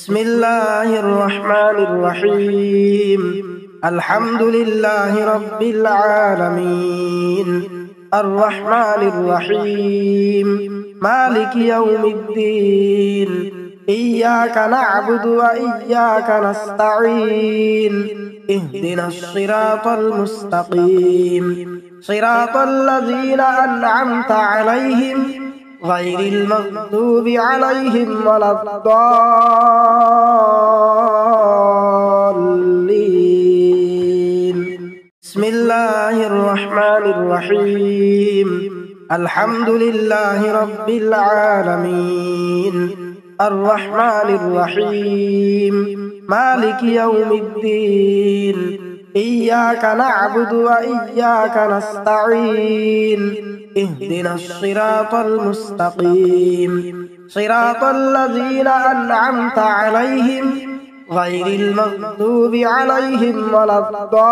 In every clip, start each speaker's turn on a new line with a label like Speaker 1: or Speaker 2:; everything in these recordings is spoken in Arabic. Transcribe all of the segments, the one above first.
Speaker 1: بسم الله الرحمن الرحيم. الحمد لله رب العالمين، الرحمن الرحيم، مالك يوم الدين. إياك نعبد وإياك نستعين. اهدنا الصراط المستقيم، صراط الذين أنعمت عليهم غير المغضوب عليهم ولا الضالين. بسم الله الرحمن الرحيم. الحمد لله رب العالمين، الرحمن الرحيم، مالك يوم الدين. إياك نعبد وإياك نستعين. اهدنا الصراط المستقيم، صراط الذين أنعمت عليهم غير المغضوب عليهم ولا الضالين.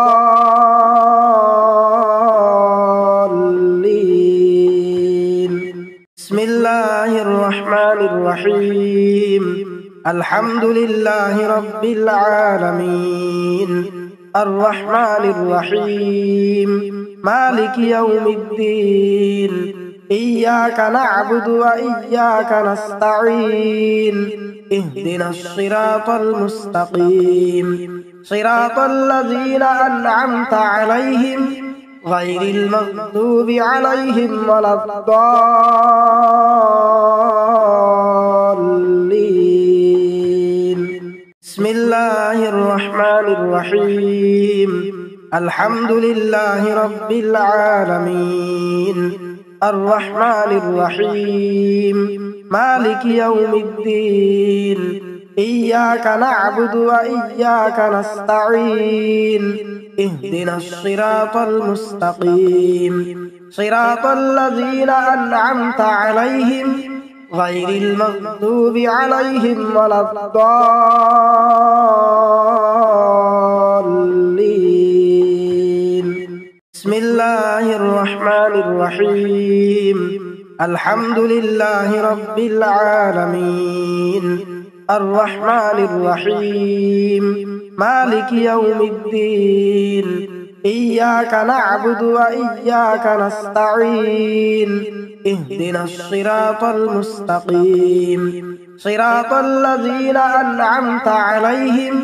Speaker 1: بسم الله الرحمن الرحيم. الحمد لله رب العالمين، الرحمن الرحيم، مالك يوم الدين. إياك نعبد وإياك نستعين. اهدنا الصراط المستقيم، صراط الذين أنعمت عليهم غير المغضوب عليهم ولا الضالين. بسم الله الرحمن الرحيم. الحمد لله رب العالمين، الرحمن الرحيم، مالك يوم الدين. إياك نعبد وإياك نستعين. اهدنا الصراط المستقيم، صراط الذين أنعمت عليهم غير المغضوب عليهم ولا الضالين. بسم الله الرحمن الرحيم. الحمد لله رب العالمين، الرحمن الرحيم، مالك يوم الدين. إياك نعبد وإياك نستعين. اهدنا الصراط المستقيم، صراط الذين أنعمت عليهم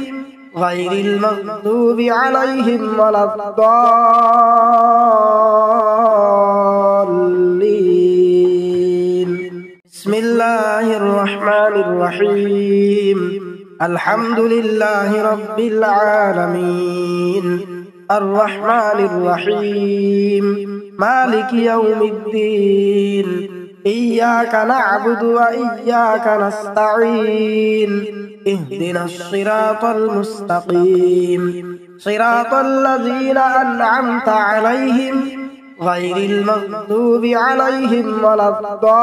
Speaker 1: غير المغضوب عليهم ولا الضالين. بسم الله الرحمن الرحيم. الحمد لله رب العالمين، الرحمن الرحيم، مالك يوم الدين. إياك نعبد وإياك نستعين. اهدنا الصراط المستقيم، صراط الذين أنعمت عليهم غير المغضوب عليهم ولا الضالين.